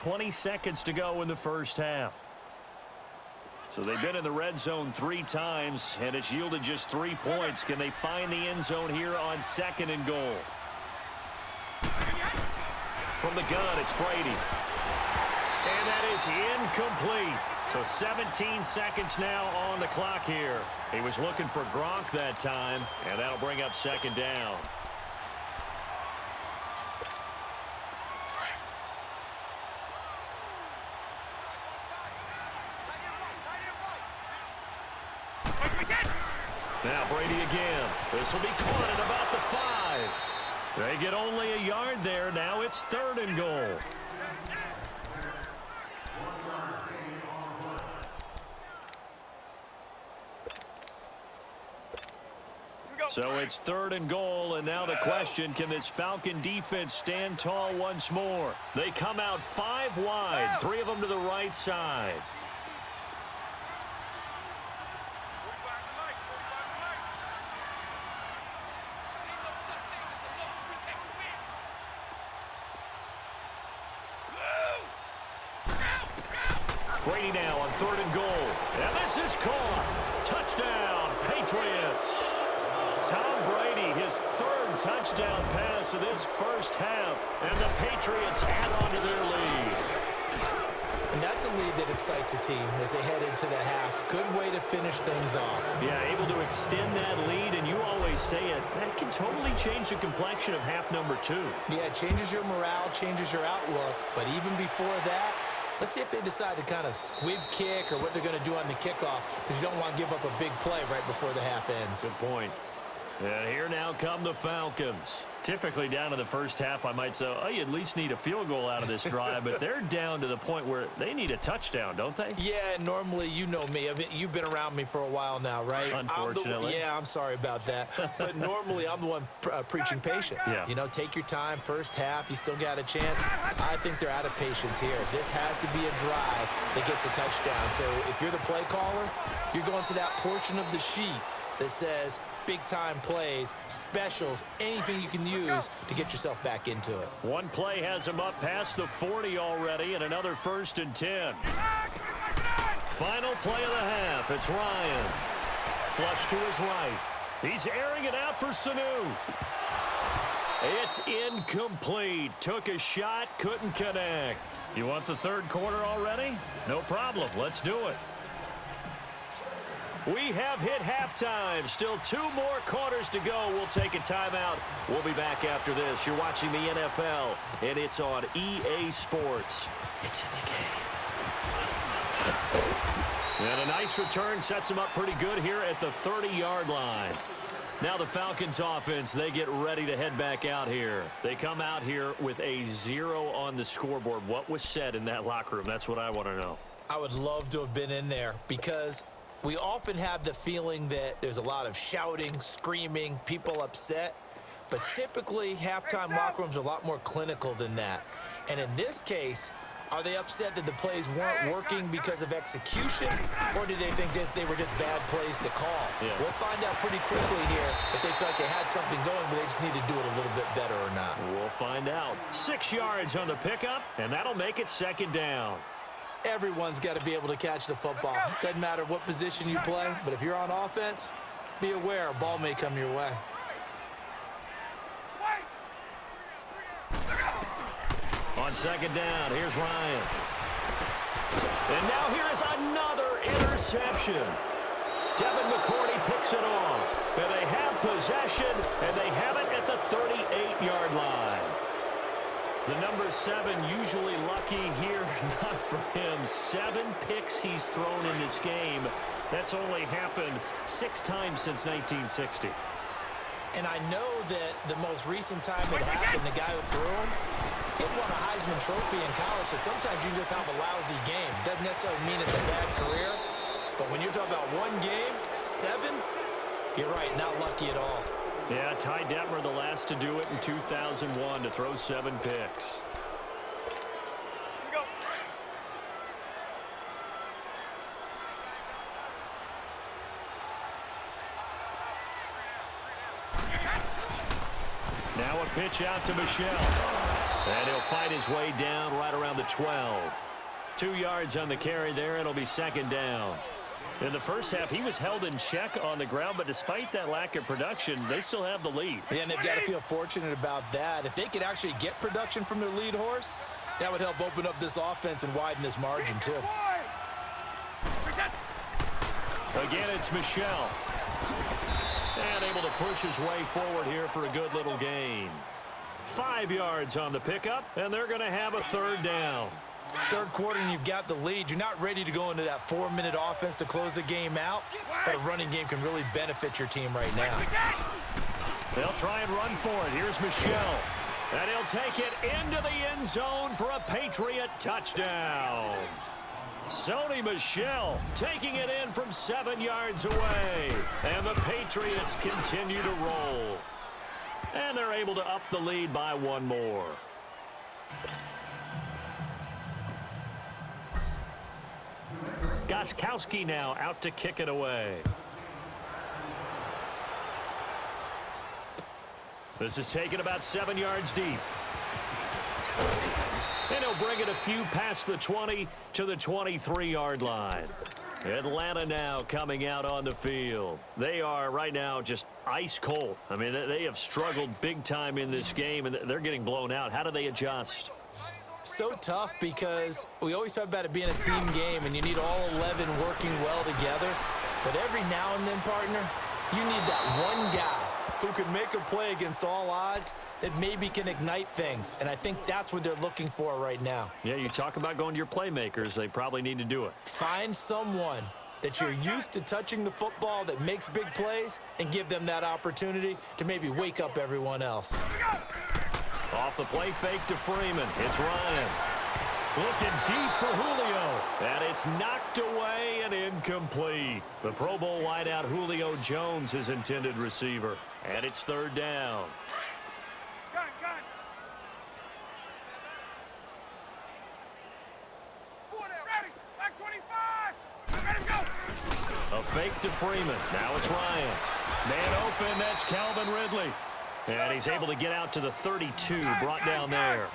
20 seconds to go in the first half. So they've been in the red zone 3 times, and it's yielded just 3 points. Can they find the end zone here on 2nd and goal? From the gun, it's Brady. And that is incomplete. So 17 seconds now on the clock here. He was looking for Gronk that time, and that'll bring up 2nd down. Now Brady again. This will be caught at about the 5. They get only a yard there. Now it's 3rd and goal. So it's 3rd and goal, and now the question, can this Falcon defense stand tall once more? They come out 5 wide, 3 of them to the right side. Brady now on 3rd and goal. And this is caught. Touchdown, Patriots. Tom Brady, his 3rd touchdown pass of this first half. And the Patriots add on to their lead. And that's a lead that excites a team as they head into the half. Good way to finish things off. Yeah, able to extend that lead, and you always say it, that can totally change the complexion of half number 2. Yeah, it changes your morale, changes your outlook. But even before that, let's see if they decide to kind of squib kick or what they're going to do on the kickoff, because you don't want to give up a big play right before the half ends. Good point. And here now come the Falcons. Typically down in the first half, I might say, oh, you at least need a field goal out of this drive, but they're down to the point where they need a touchdown, don't they? Yeah, normally, you know me. I mean, you've been around me for a while now, right? Unfortunately. I'm sorry about that. But normally, I'm the one preaching patience. Yeah. You know, take your time. First half, you still got a chance. I think they're out of patience here. This has to be a drive that gets a touchdown. So if you're the play caller, you're going to that portion of the sheet that says big-time plays, specials, anything you can use to get yourself back into it. One play has him up past the 40 already, and another 1st and 10. Final play of the half. It's Ryan. Flush to his right. He's airing it out for Sanu. It's incomplete. Took a shot, couldn't connect. You want the 3rd quarter already? No problem. Let's do it. We have hit halftime. Still 2 more quarters to go. We'll take a timeout. We'll be back after this. You're watching the NFL, and it's on EA Sports. It's in the game. And a nice return sets them up pretty good here at the 30-yard line. Now the Falcons offense, they get ready to head back out here. They come out here with a 0 on the scoreboard. What was said in that locker room? That's what I want to know. I would love to have been in there because we often have the feeling that there's a lot of shouting, screaming, people upset. But typically, halftime locker rooms are a lot more clinical than that. And in this case, are they upset that the plays weren't working because of execution, or do they think they were just bad plays to call? Yeah. We'll find out pretty quickly here if they feel like they had something going, but they just need to do it a little bit better or not. We'll find out. 6 yards on the pickup, and that'll make it 2nd down. Everyone's got to be able to catch the football. Doesn't matter what position you play, but if you're on offense, be aware a ball may come your way. On 2nd down, here's Ryan. And now here is another interception. Devin McCourty picks it off. And they have possession, and they have it at the 38-yard line. The number 7 usually lucky here, not for him. 7 picks he's thrown in this game. That's only happened 6 times since 1960. And I know that the most recent time it happened, the guy who threw him, he won a Heisman Trophy in college, so sometimes you just have a lousy game. Doesn't necessarily mean it's a bad career, but when you're talking about 1 game, 7, you're right, not lucky at all. Yeah, Ty Detmer, the last to do it in 2001, to throw 7 picks. Now a pitch out to Michelle. And he'll fight his way down right around the 12. 2 yards on the carry there. It'll be second down. In the first half, he was held in check on the ground, but despite that lack of production, they still have the lead. Yeah, and they've got to feel fortunate about that. If they could actually get production from their lead horse, that would help open up this offense and widen this margin, too. Again, it's Michel. And able to push his way forward here for a good little gain. 5 yards on the pickup, and they're going to have a third down. Third quarter, and you've got the lead. You're not ready to go into that 4-minute offense to close the game out, but a running game can really benefit your team right now. They'll try and run for it. Here's Michel. And he'll take it into the end zone for a Patriot touchdown. Sony Michel taking it in from 7 yards away. And the Patriots continue to roll. And they're able to up the lead by 1 more. Gostkowski now out to kick it away. This is taken about 7 yards deep. And he'll bring it a few past the 20 to the 23-yard line. Atlanta now coming out on the field. They are right now just ice cold. I mean, they have struggled big time in this game, and they're getting blown out. How do they adjust? So tough because we always talk about it being a team game, and you need all 11 working well together. But every now and then, partner, you need that one guy who can make a play against all odds that maybe can ignite things. And I think that's what they're looking for right now. Yeah, you talk about going to your playmakers. They probably need to do it. Find someone that you're used to touching the football that makes big plays and give them that opportunity to maybe wake up everyone else. Off the play fake to Freeman. It's Ryan. Looking deep for Julio. And it's knocked away and incomplete. The Pro Bowl wideout Julio Jones, his intended receiver. And it's third down. A fake to Freeman. Now it's Ryan. Man open. That's Calvin Ridley. And he's able to get out to the 32, brought down there.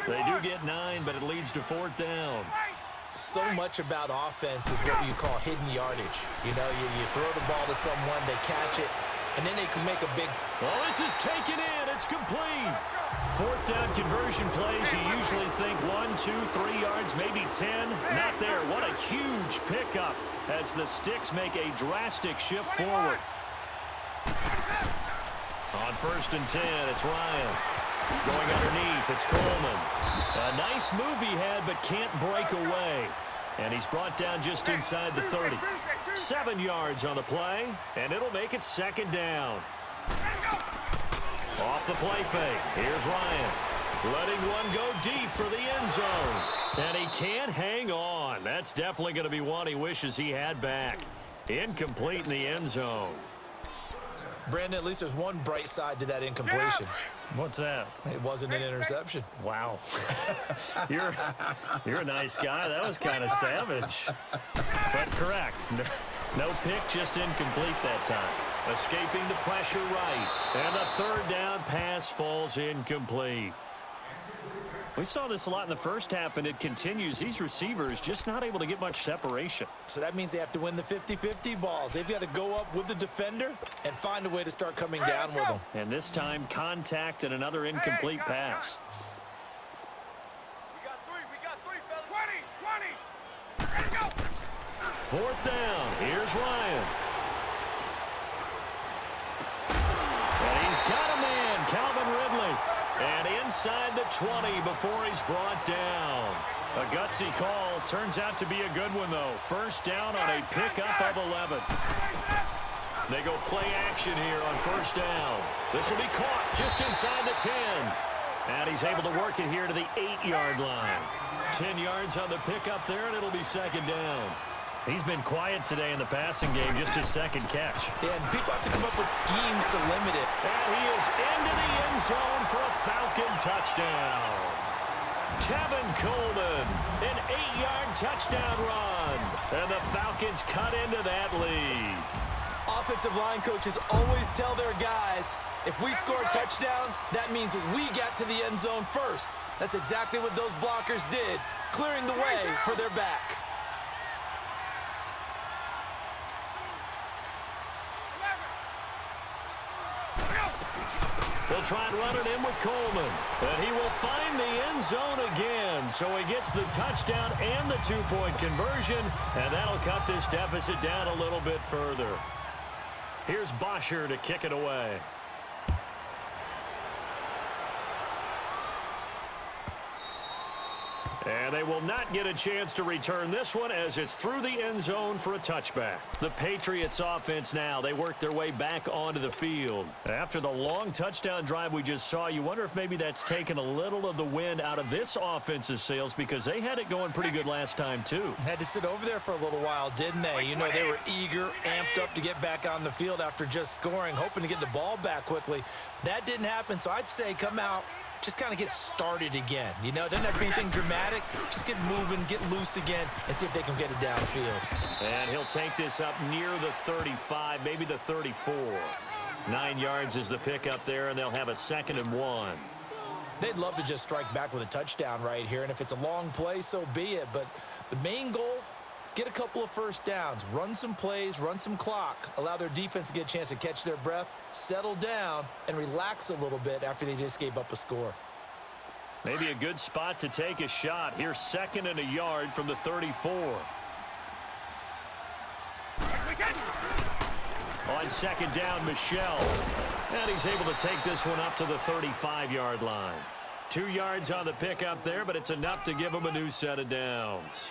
They do get 9, but it leads to fourth down. So much about offense is what you call hidden yardage. You know, you throw the ball to someone, they catch it, and then they can make a big... Well, this is taken in. It's complete. Fourth down conversion plays, you usually think 1, 2, 3 yards, maybe 10. Not there. What a huge pickup as the Sticks make a drastic shift forward. On 1st and 10, it's Ryan. Going underneath, it's Coleman. A nice move he had, but can't break away. And he's brought down just inside the 30. 7 yards on the play, and it'll make it second down. Off the play fake, here's Ryan. Letting one go deep for the end zone. And he can't hang on. That's definitely going to be one he wishes he had back. Incomplete in the end zone. Brandon, at least there's one bright side to that incompletion. What's that? It wasn't an interception. Wow. You're a nice guy. That was kind of savage. But correct. No pick, just incomplete that time. Escaping the pressure right. And the third down pass falls incomplete. We saw this a lot in the first half, and it continues. These receivers just not able to get much separation. So that means they have to win the 50-50 balls. They've got to go up with the defender and find a way to start coming down with them. And this time, contact and another incomplete pass. We got three, fellas. 20. Ready to go. Fourth down. Here's Ryan. And he's got a man, Calvin Ridley. And inside the 20 before he's brought down. A gutsy call. Turns out to be a good one, though. First down on a pickup of 11. They go play action here on first down. This will be caught just inside the 10. And he's able to work it here to the 8-yard line. 10 yards on the pickup there, and it'll be second down. He's been quiet today in the passing game, just his second catch. Yeah, and people have to come up with schemes to limit it. And he is into the end zone for a Falcon touchdown. Tevin Coleman, an 8-yard touchdown run. And the Falcons cut into that lead. offensive line coaches always tell their guys, if we score touchdowns, that means we got to the end zone first. That's exactly what those blockers did, clearing the way for their back. They'll try and run it in with Coleman. And he will find the end zone again. So he gets the touchdown and the two-point conversion. And that'll cut this deficit down a little bit further. Here's Bosher to kick it away. And they will not get a chance to return this one as it's through the end zone for a touchback. The Patriots offense now, they work their way back onto the field. After the long touchdown drive we just saw, you wonder if maybe that's taken a little of the wind out of this offense's sails because they had it going pretty good last time too. Had to sit over there for a little while, didn't they? You know, they were eager, amped up to get back on the field after just scoring, hoping to get the ball back quickly. That didn't happen, so I'd say come out, just kind of get started again. You know, it doesn't have to be anything dramatic. Just get moving, get loose again, and see if they can get it downfield. And he'll take this up near the 35, maybe the 34. 9 yards is the pickup there, and they'll have a 2nd and 1. They'd love to just strike back with a touchdown right here, and if it's a long play, so be it. But the main goal, get a couple of first downs, run some plays, run some clock, allow their defense to get a chance to catch their breath, settle down, and relax a little bit after they just gave up a score. Maybe a good spot to take a shot. Here's 2nd and a yard from the 34. On 2nd down, Michel. And he's able to take this one up to the 35-yard line. 2 yards on the pickup there, but it's enough to give him a new set of downs.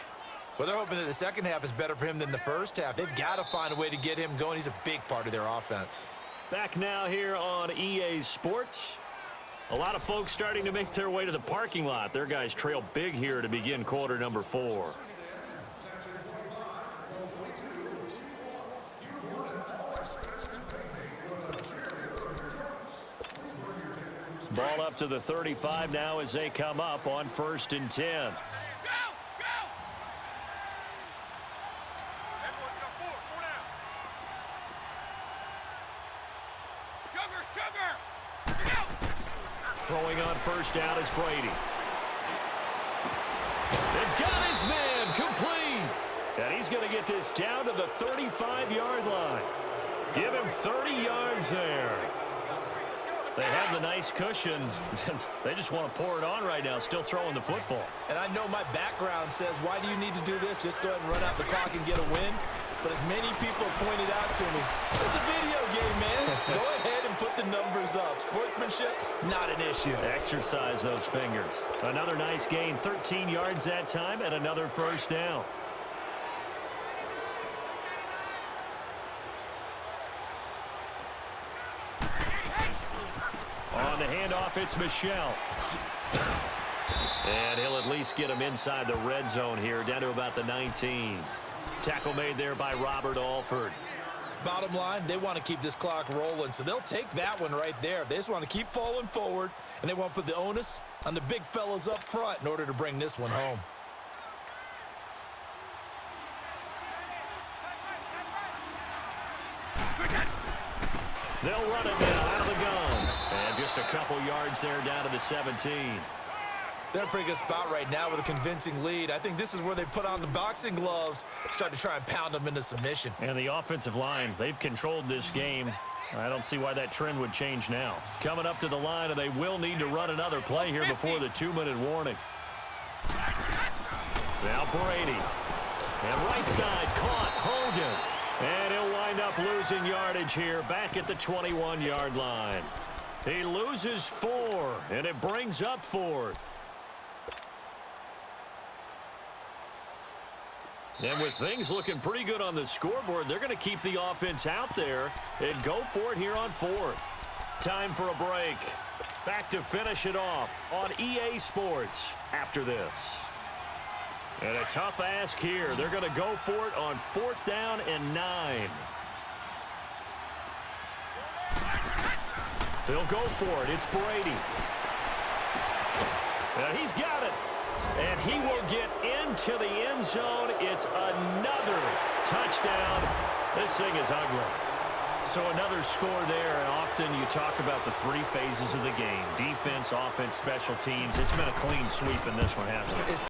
Well, they're hoping that the second half is better for him than the first half. They've got to find a way to get him going. He's a big part of their offense. Back now here on EA Sports. A lot of folks starting to make their way to the parking lot. Their guys trail big here to begin quarter number 4. Ball up to the 35 now as they come up on 1st and 10. Throwing on 1st down is Brady. And got his man complete. And he's going to get this down to the 35-yard line. Give him 30 yards there. They have the nice cushion. They just want to pour it on right now, still throwing the football. And I know my background says, why do you need to do this? Just go ahead and run out the clock and get a win. But as many people pointed out to me, it's a video game, man. Go ahead and put the numbers up. Sportsmanship, not an issue. Exercise those fingers. Another nice gain, 13 yards that time, and another 1st down. On the handoff, it's Michel. And he'll at least get him inside the red zone here, down to about the 19. Tackle made there by Robert Alford. Bottom line, they want to keep this clock rolling, so they'll take that one right there. They just want to keep falling forward, and they want to put the onus on the big fellas up front in order to bring this one home. They'll run it now out of the gun. And just a couple yards there down to the 17. They're in a pretty good spot right now with a convincing lead. I think this is where they put on the boxing gloves, start to try and pound them into submission. And the offensive line, they've controlled this game. I don't see why that trend would change now. Coming up to the line, and they will need to run another play here before the 2-minute warning. Now Brady. And right side caught Hogan. And he'll wind up losing yardage here back at the 21-yard line. He loses 4, and it brings up 4th. And with things looking pretty good on the scoreboard, they're going to keep the offense out there and go for it here on 4th. Time for a break. Back to finish it off on EA Sports after this. And a tough ask here. They're going to go for it on 4th down and 9. They'll go for it. It's Brady. And he's got it. And he will get into the end zone. It's another touchdown. This thing is ugly. So another score there, and often you talk about the three phases of the game: defense, offense, special teams. It's been a clean sweep in this one, hasn't it?